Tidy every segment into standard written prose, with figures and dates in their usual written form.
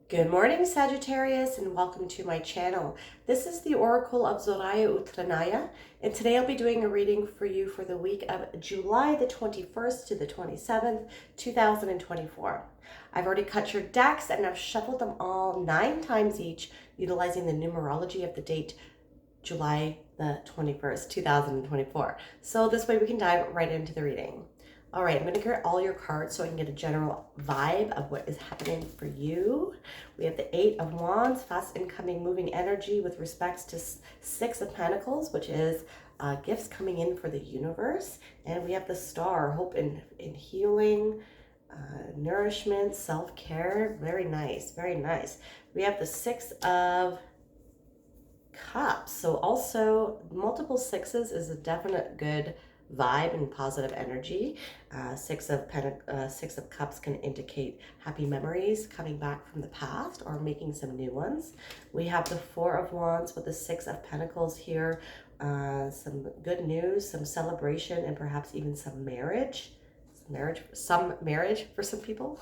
Good morning, Sagittarius, and welcome to my channel. This is the Oracle of Zoraya Utranaya, and today I'll be doing a reading for you for the week of July the 21st to the 27th, 2024. I've already cut your decks and I've shuffled them all 9 times each, utilizing the numerology of the date July the 21st, 2024. So this way we can dive right into the reading. All right, I'm going to get all your cards so I can get a general vibe of what is happening for you. We have the Eight of Wands, fast incoming moving energy with respects to Six of Pentacles, which is gifts coming in for the universe. And we have the Star, hope in healing, nourishment, self-care. Very nice, very nice. We have the Six of Cups. So also multiple sixes is a definite good vibe and positive energy. Six of Cups can indicate happy memories coming back from the past or making some new ones. We have the Four of Wands with the Six of Pentacles here. Some good news, some celebration, and perhaps even some marriage. Some marriage for some people.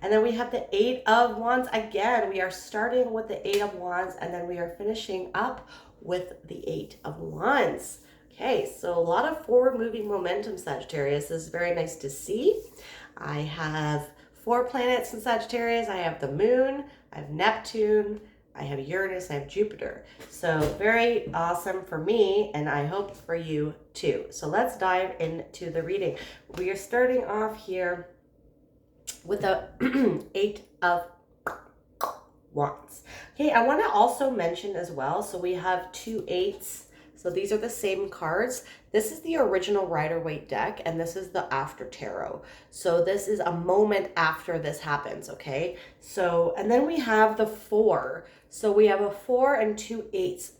And then we have the Eight of Wands. Again, we are starting with the Eight of Wands and then we are finishing up with the Eight of Wands. Okay, so a lot of forward moving momentum, Sagittarius. This is very nice to see. I have 4 planets in Sagittarius. I have the moon, I have Neptune, I have Uranus, I have Jupiter. So very awesome for me, and I hope for you too. So let's dive into the reading. We are starting off here with the Eight of Wands. Okay, I want to also mention as well, so we have 2 eights. So these are the same cards. This is the original Rider-Waite deck, and this is the After Tarot. So this is a moment after this happens, okay? So, and then we have the 4. So we have a 4 and 2 eights.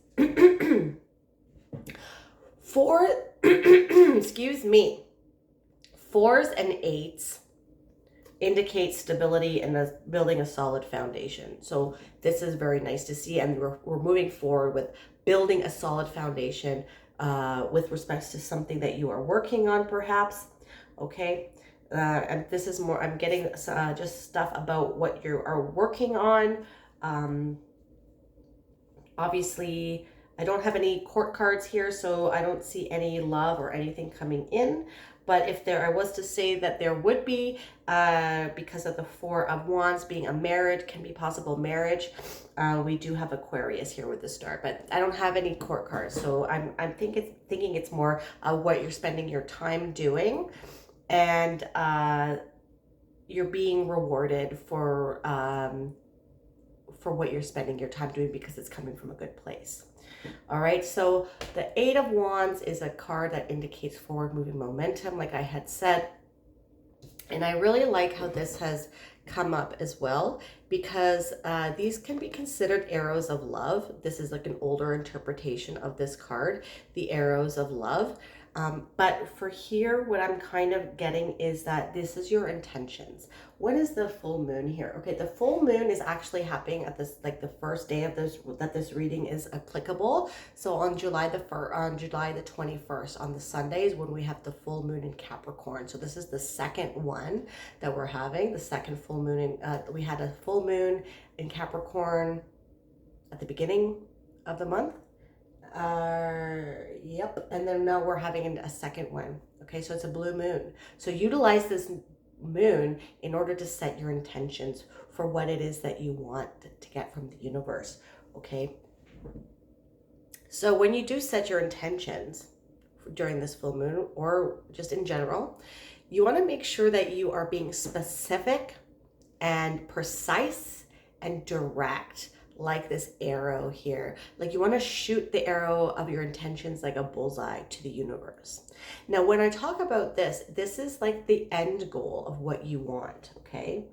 4, excuse me, 4s and 8s indicate stability and building a solid foundation. So this is very nice to see, and we're moving forward with building a solid foundation with respects to something that you are working on, perhaps. Okay, and this is more, I'm getting just stuff about what you are working on. Obviously, I don't have any court cards here, so I don't see any love or anything coming in. But if I was to say that there would be, because of the Four of Wands being a marriage, can be possible marriage, we do have Aquarius here with the Star, but I don't have any court cards. So I'm thinking it's more what you're spending your time doing, and you're being rewarded for what you're spending your time doing because it's coming from a good place. All right, so the Eight of Wands is a card that indicates forward moving momentum, like I had said. And I really like how this has come up as well, because these can be considered arrows of love. This is like an older interpretation of this card, the arrows of love. But for here, what I'm kind of getting is that this is your intentions. When is the full moon here? Okay, the full moon is actually happening at this, like the first day of this, that this reading is applicable. So on July the 21st, on the Sundays, when we have the full moon in Capricorn. So this is the second one that we're having, the second full moon. We had a full moon in Capricorn at the beginning of the month. Yep, and then now we're having a second one. Okay, so it's a blue moon. So utilize this moon in order to set your intentions for what it is that you want to get from the universe. Okay, so when you do set your intentions during this full moon, or just in general, you want to make sure that you are being specific and precise and direct, like this arrow here. Like you want to shoot the arrow of your intentions like a bullseye to the universe. Now, when I talk about this, this is like the end goal of what you want, okay?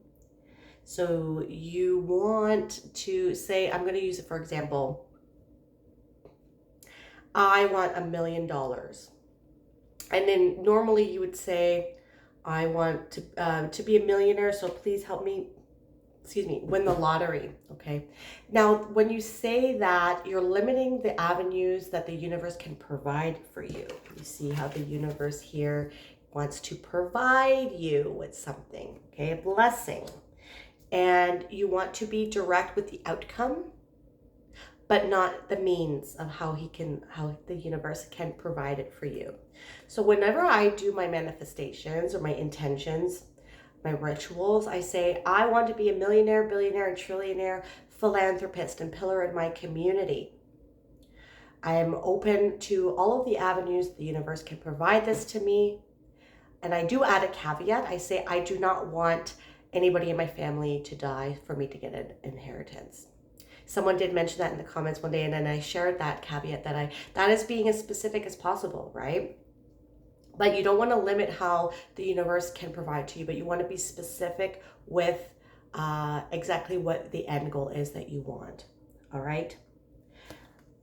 So you want to say, I'm going to use it for example, I want $1 million. And then normally you would say, I want to be a millionaire, so please help me, win the lottery, okay? Now, when you say that, you're limiting the avenues that the universe can provide for you. You see how the universe here wants to provide you with something, okay? A blessing. and you want to be direct with the outcome, but not the means of how the universe can provide it for you. So whenever I do my manifestations or my intentions, my rituals, I say, I want to be a millionaire, billionaire, and trillionaire philanthropist and pillar in my community. I am open to all of the avenues the universe can provide this to me. And I do add a caveat. I say, I do not want anybody in my family to die for me to get an inheritance. Someone did mention that in the comments one day, and then I shared that caveat that is being as specific as possible, right? But you don't want to limit how the universe can provide to you, but you want to be specific with exactly what the end goal is that you want. All right.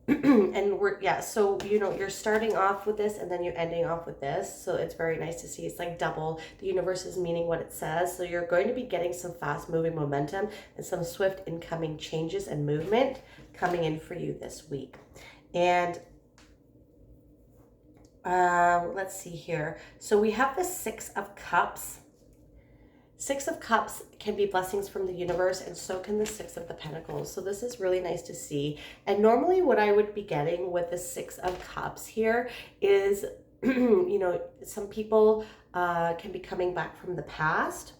And so you're starting off with this and then you're ending off with this. So it's very nice to see. It's like double. The universe is meaning what it says. So you're going to be getting some fast moving momentum and some swift incoming changes and movement coming in for you this week. And let's see here. So we have the 6 of Cups. 6 of Cups can be blessings from the universe, and so can the 6 of the Pentacles. So this is really nice to see. And normally what I would be getting with the 6 of Cups here is, some people can be coming back from the past,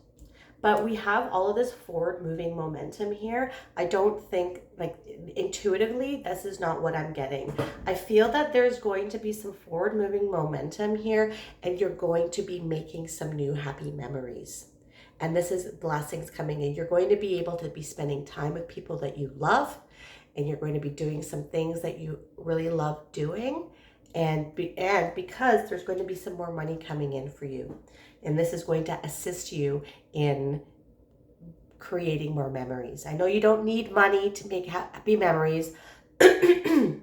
but we have all of this forward moving momentum here. I don't think, like, intuitively, this is not what I'm getting. I feel that there's going to be some forward moving momentum here, and you're going to be making some new happy memories. And this is blessings coming in. You're going to be able to be spending time with people that you love, and you're going to be doing some things that you really love doing. And because there's going to be some more money coming in for you. And this is going to assist you in creating more memories. I know you don't need money to make happy memories, but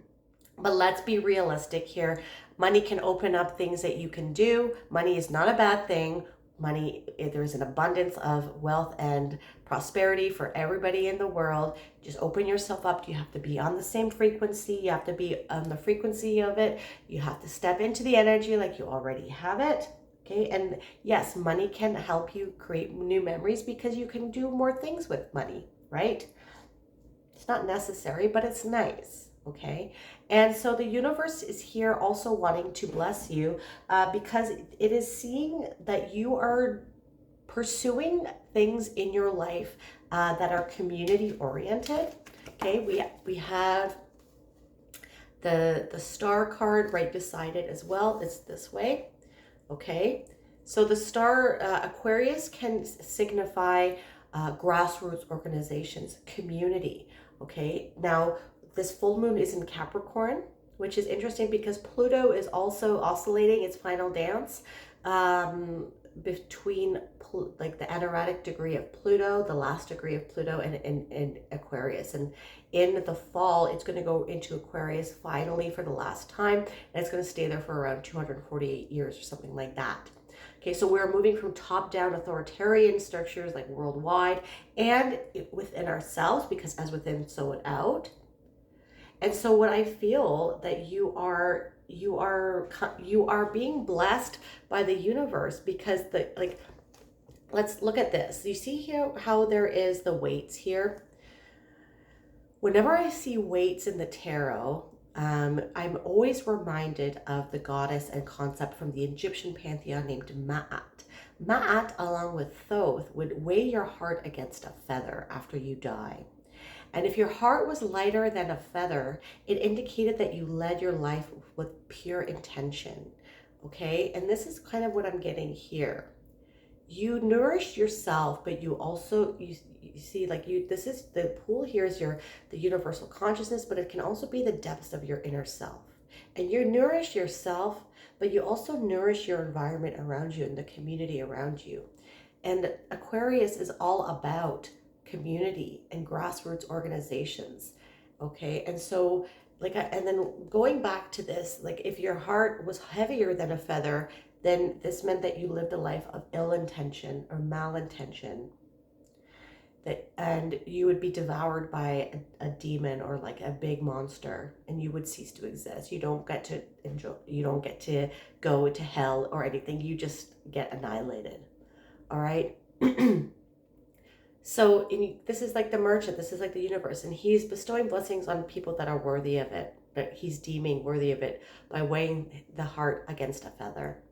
let's be realistic here. Money can open up things that you can do. Money is not a bad thing. Money, there's an abundance of wealth and prosperity for everybody in the world. Just open yourself up. You have to be on the same frequency. You have to be on the frequency of it. You have to step into the energy like you already have it. Okay. And yes, money can help you create new memories because you can do more things with money, right? It's not necessary, but it's nice. Okay. And so the universe is here also wanting to bless you because it is seeing that you are pursuing things in your life that are community oriented. Okay. We have the star card right beside it as well. It's this way. Okay. So the star Aquarius can signify grassroots organizations, community. Okay. Now, this full moon is in Capricorn, which is interesting because Pluto is also oscillating its final dance between like the anaretic degree of Pluto, the last degree of Pluto, and Aquarius. And in the fall, it's going to go into Aquarius finally for the last time, and it's going to stay there for around 248 years or something like that. Okay, so we're moving from top-down authoritarian structures like worldwide and within ourselves, because as within, so without. And so what I feel that you are being blessed by the universe because let's look at this. You see here how there is the weights here? Whenever I see weights in the tarot, I'm always reminded of the goddess and concept from the Egyptian pantheon named Ma'at. Ma'at, along with Thoth, would weigh your heart against a feather after you die. And if your heart was lighter than a feather, it indicated that you led your life with pure intention. Okay, and this is kind of what I'm getting here. You nourish yourself, but you also, you see, like this is, the pool here is the universal consciousness, but it can also be the depths of your inner self. And you nourish yourself, but you also nourish your environment around you and the community around you. And Aquarius is all about community and grassroots organizations. Okay, and so and then going back to this, like if your heart was heavier than a feather, then this meant that you lived a life of ill intention or malintention, and you would be devoured by a demon or like a big monster, and you would cease to exist. You don't get to enjoy, you don't get to go to hell or anything. You just get annihilated. All right. So this is like the merchant, this is like the universe, and he's bestowing blessings on people that are worthy of it, that he's deeming worthy of it by weighing the heart against a feather.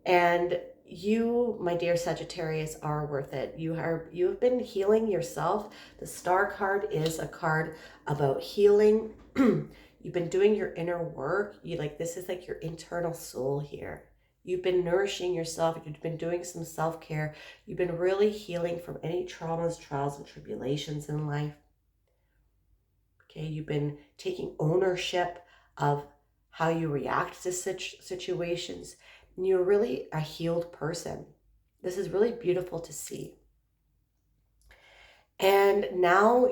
And you, my dear Sagittarius, are worth it. You've been healing yourself. The Star card is a card about healing. You've been doing your inner work. This is like your internal soul here. You've been nourishing yourself. You've been doing some self-care. You've been really healing from any traumas, trials, and tribulations in life. Okay, you've been taking ownership of how you react to situations. And you're really a healed person. This is really beautiful to see. And now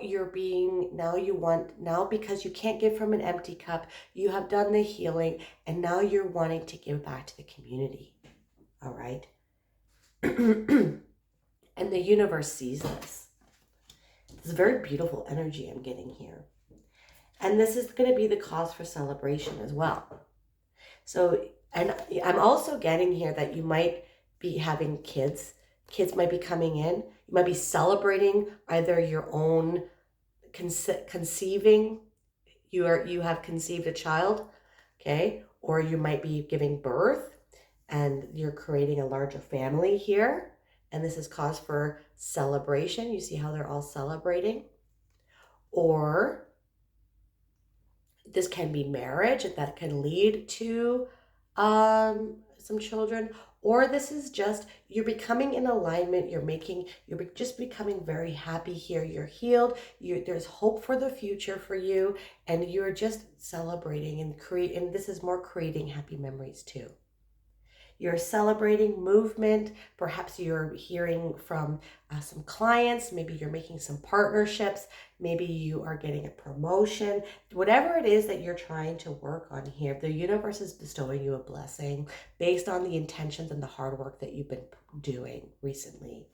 because you can't give from an empty cup, you have done the healing, and now you're wanting to give back to the community. All right. And the universe sees this. It's a very beautiful energy I'm getting here. And this is going to be the cause for celebration as well. So, and I'm also getting here that you might be having kids. Kids might be coming in. You might be celebrating either your own conceiving. You have conceived a child, okay? Or you might be giving birth and you're creating a larger family here. And this is cause for celebration. You see how they're all celebrating? Or this can be marriage, and that can lead to some children. Or this is just you're becoming in alignment. You're just becoming very happy here. You're healed. There's hope for the future for you, and you're just celebrating and and this is more creating happy memories too. You're celebrating movement. Perhaps you're hearing from some clients. Maybe you're making some partnerships. Maybe you are getting a promotion. Whatever it is that you're trying to work on here, the universe is bestowing you a blessing based on the intentions and the hard work that you've been doing recently,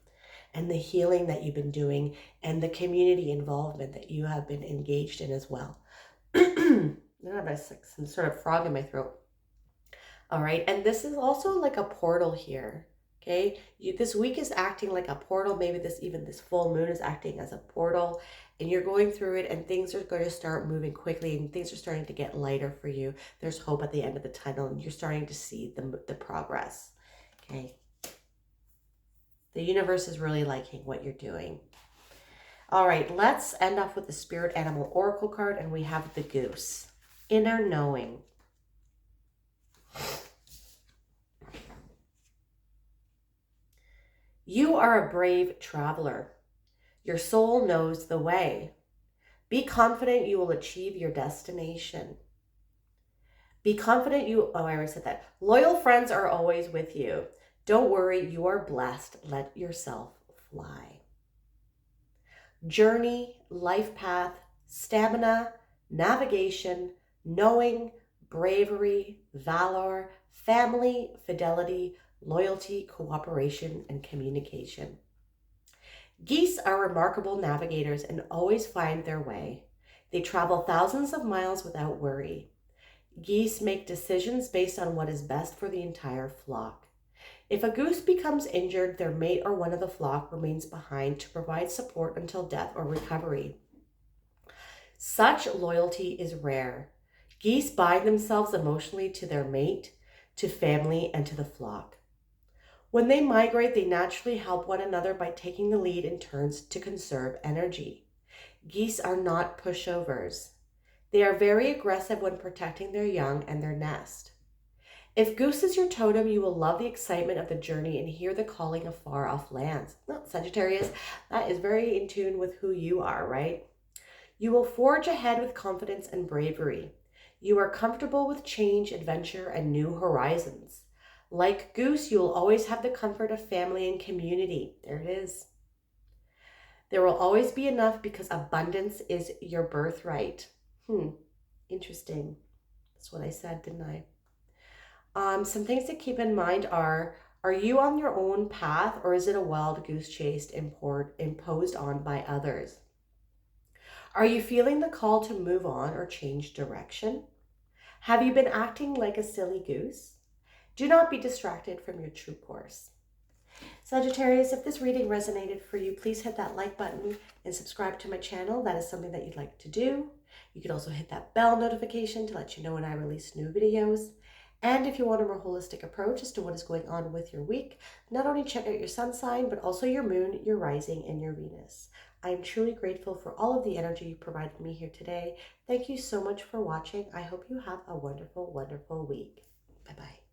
and the healing that you've been doing, and the community involvement that you have been engaged in as well. I have some sort of frog in my throat. All right, and this is also like a portal here, okay? This week is acting like a portal. Maybe this full moon is acting as a portal, and you're going through it, and things are going to start moving quickly, and things are starting to get lighter for you. There's hope at the end of the tunnel, and you're starting to see the progress, okay? The universe is really liking what you're doing. All right, let's end off with the Spirit Animal Oracle card, and we have the Goose. Inner Knowing. You are a brave traveler. Your soul knows the way. Be confident you will achieve your destination. Be confident I already said that. Loyal friends are always with you. Don't worry, you are blessed. Let yourself fly. Journey, life path, stamina, navigation, knowing, bravery, valor, family, fidelity, loyalty, cooperation, and communication. Geese are remarkable navigators and always find their way. They travel thousands of miles without worry. Geese make decisions based on what is best for the entire flock. If a goose becomes injured, their mate or one of the flock remains behind to provide support until death or recovery. Such loyalty is rare. Geese bind themselves emotionally to their mate, to family, and to the flock. When they migrate, they naturally help one another by taking the lead in turns to conserve energy. Geese are not pushovers. They are very aggressive when protecting their young and their nest. If goose is your totem, you will love the excitement of the journey and hear the calling of far-off lands. Oh, Sagittarius, that is very in tune with who you are, right? You will forge ahead with confidence and bravery. You are comfortable with change, adventure, and new horizons. Like goose, you will always have the comfort of family and community. There it is. There will always be enough because abundance is your birthright. Interesting. That's what I said, didn't I? Some things to keep in mind are you on your own path, or is it a wild goose chase imposed on by others? Are you feeling the call to move on or change direction? Have you been acting like a silly goose? Do not be distracted from your true course. Sagittarius, if this reading resonated for you, please hit that like button and subscribe to my channel. That is something that you'd like to do. You could also hit that bell notification to let you know when I release new videos. And if you want a more holistic approach as to what is going on with your week, not only check out your sun sign, but also your moon, your rising, and your Venus. I am truly grateful for all of the energy you provided me here today. Thank you so much for watching. I hope you have a wonderful, wonderful week. Bye-bye.